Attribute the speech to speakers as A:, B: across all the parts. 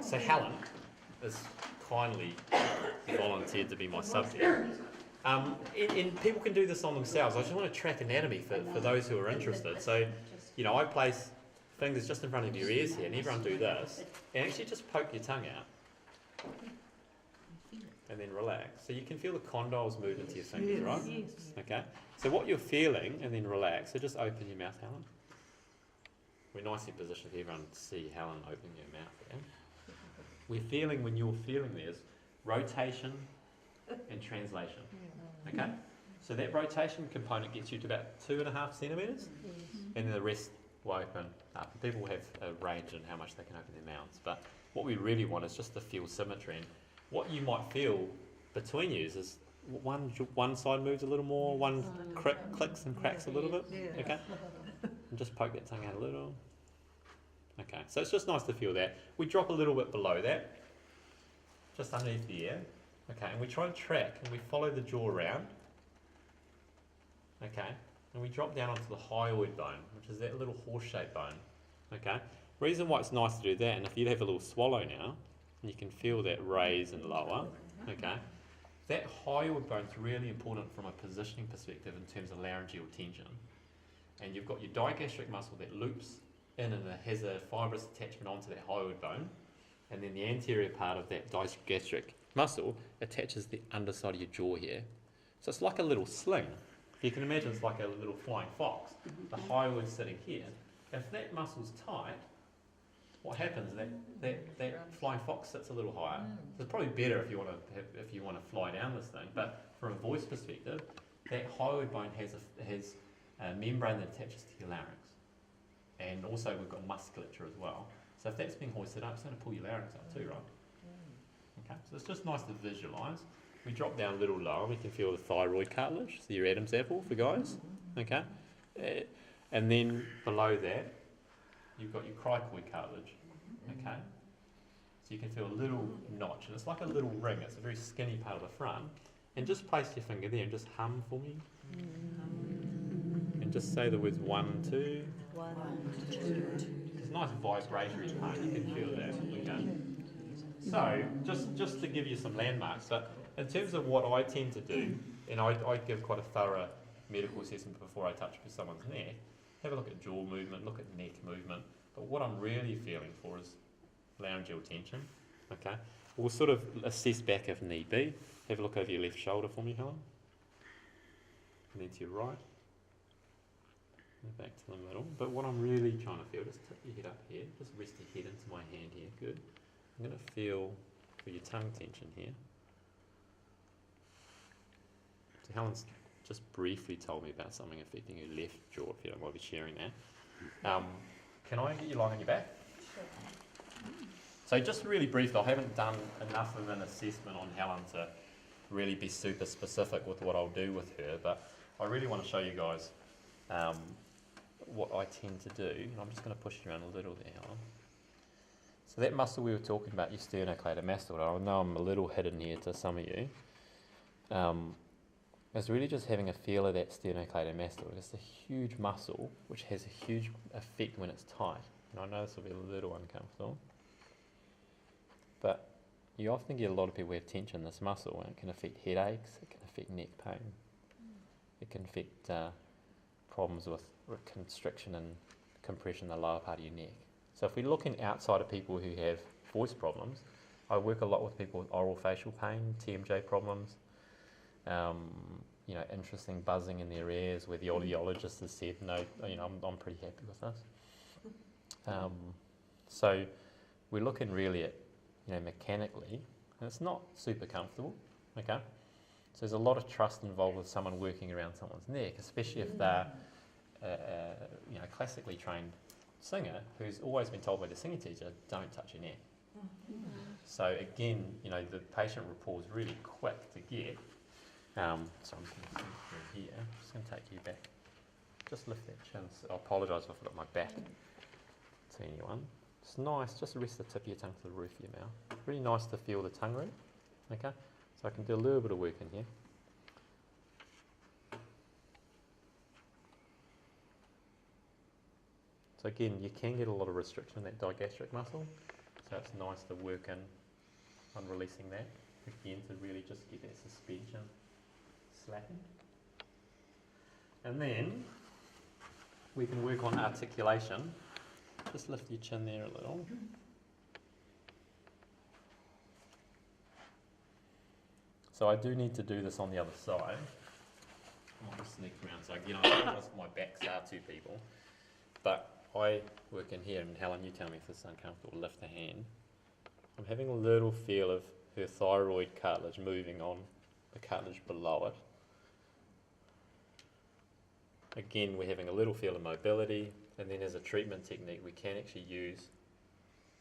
A: So Helen has kindly volunteered to be my subject. And people can do this on themselves. I just want to track anatomy for those who are interested. So, I place fingers just in front of your ears here, and everyone do this, and actually just poke your tongue out. And then relax. So you can feel the condyles move into your fingers, right?
B: Yes.
A: Okay. So what you're feeling, and then relax. So just open your mouth, Helen. We're nicely positioned for everyone to see Helen open your mouth there. We're feeling, when you're feeling this, rotation and translation. Okay? So that rotation component gets you to about 2.5 centimetres, and then the rest will open up. People have a range in how much they can open their mouths, but what we really want is just to feel symmetry. And what you might feel between you is one side moves a little more, one clicks and cracks a little bit. Okay? And just poke that tongue out a little. Okay, so it's just nice to feel that. We drop a little bit below that, just underneath the ear. Okay, and we try and track, and we follow the jaw around. Okay, and we drop down onto the hyoid bone, which is that little horse-shaped bone. Okay, reason why it's nice to do that, and if you have a little swallow now, and you can feel that raise and lower. Okay, that hyoid bone is really important from a positioning perspective in terms of laryngeal tension. And you've got your digastric muscle that loops in and it has a fibrous attachment onto that hyoid bone, and then the anterior part of that digastric muscle attaches the underside of your jaw here. So it's like a little sling. If you can imagine, it's like a little flying fox. The hyoid's sitting here. If that muscle's tight, what happens? That flying fox sits a little higher. So it's probably better if you want to fly down this thing. But from a voice perspective, that hyoid bone has a membrane that attaches to your larynx. And also we've got musculature as well. So if that's being hoisted up, it's going to pull your larynx up too, right? Okay, so it's just nice to visualise. We drop down a little lower, we can feel the thyroid cartilage, so your Adam's apple for guys. Okay, and then below that, you've got your cricoid cartilage. Okay, so you can feel a little notch, and it's like a little ring. It's a very skinny part of the front. And just place your finger there and just hum for me. And just say the words 1, 2.
B: 1, 2.
A: It's a nice vibratory tone, you can feel that. Okay. So, just to give you some landmarks, so in terms of what I tend to do, and I give quite a thorough medical assessment before I touch someone's neck, have a look at jaw movement, look at neck movement, but what I'm really feeling for is laryngeal tension. Okay. We'll sort of assess back if need be. Have a look over your left shoulder for me, Helen. And then to your right. And back to the middle. But what I'm really trying to feel, just tip your head up here. Just rest your head into my hand here. Good. I'm going to feel for your tongue tension here. So Helen's just briefly told me about something affecting your left jaw, if you don't mind me sharing that. Can I get you lying on your back?
B: Sure.
A: So just really briefly, I haven't done enough of an assessment on Helen to really be super specific with what I'll do with her, but I really want to show you guys what I tend to do. And I'm just going to push you around a little there, Helen. So that muscle we were talking about, your sternocleidomastoid, I know I'm a little hidden here to some of you, is really just having a feel of that sternocleidomastoid. It's a huge muscle which has a huge effect when it's tight. And I know this will be a little uncomfortable, but you often get a lot of people who have tension in this muscle, and it can affect headaches, it can affect neck pain, it can affect problems with constriction and compression in the lower part of your neck. So if we're looking outside of people who have voice problems, I work a lot with people with oral facial pain, TMJ problems, interesting buzzing in their ears where the audiologist has said, no, I'm pretty happy with this. So we're looking really at, mechanically, and it's not super comfortable, okay? So there's a lot of trust involved with someone working around someone's neck, especially if they're a classically trained singer who's always been told by the singing teacher, don't touch your neck. So again, the patient rapport is really quick to get. So I'm just going to see through here. I'm just going to take you back. Just lift that chin. I apologise if I've got my back to anyone. It's nice, just rest the tip of your tongue to the roof of your mouth. Really nice to feel the tongue root. Okay, so I can do a little bit of work in here. So again, you can get a lot of restriction in that digastric muscle. So it's nice to work in on releasing that. Again, to really just get that suspension slapping. And then we can work on articulation. Just lift your chin there a little. So I do need to do this on the other side. I might just sneak around. So again, I apologise if my back's are to people. But I work in here, and Helen, you tell me if this is uncomfortable. Lift the hand. I'm having a little feel of her thyroid cartilage moving on the cartilage below it. Again, we're having a little feel of mobility, and then as a treatment technique, we can actually use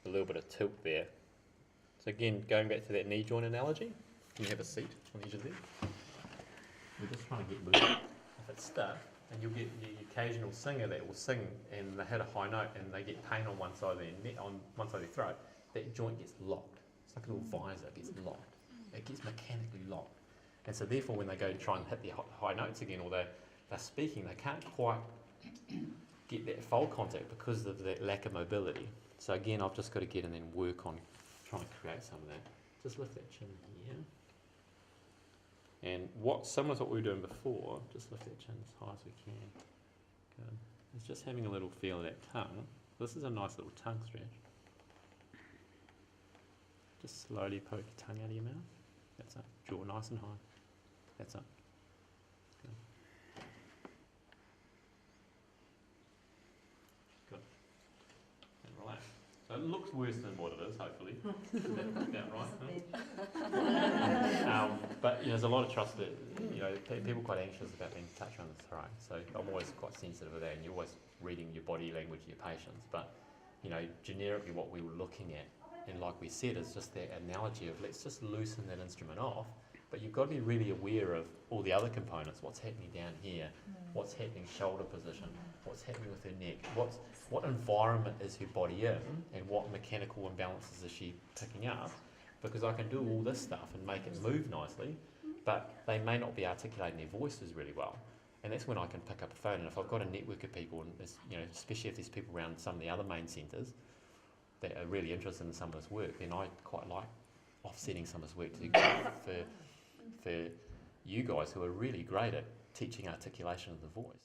A: a little bit of tilt there. So again, going back to that knee joint analogy, can you have a seat on the edge of there? We're just trying to get moving. If it's stuck, and you'll get the occasional singer that will sing and they hit a high note and they get pain on one side of their neck, on one side of their throat, that joint gets locked. It's like a little visor, it gets locked. It gets mechanically locked. And so therefore when they go to try and hit the high notes again, or they're speaking, they can't quite get that fold contact because of that lack of mobility. So again, I've just got to get in and work on trying to create some of that. Just lift that chin here. And similar to what we were doing before, just lift that chin as high as we can. Good. It's just having a little feel of that tongue. This is a nice little tongue stretch. Just slowly poke your tongue out of your mouth. That's it. Jaw nice and high. That's it. Good. Good. And relax. So it looks worse than what it is, hopefully. Is that about right? Huh? But there's a lot of trust that, people are quite anxious about being touched on the throat. So I'm always quite sensitive of that, and you're always reading your body language of your patients. But, generically what we were looking at, and like we said, is just that analogy of let's just loosen that instrument off. But you've got to be really aware of all the other components. What's happening down here? What's happening shoulder position? What's happening with her neck? What environment is her body in? And what mechanical imbalances is she picking up? Because I can do all this stuff and make it move nicely, but they may not be articulating their voices really well. And that's when I can pick up a phone. And if I've got a network of people, and especially if there's people around some of the other main centres that are really interested in some of this work, then I quite like offsetting some of this work for you guys who are really great at teaching articulation of the voice.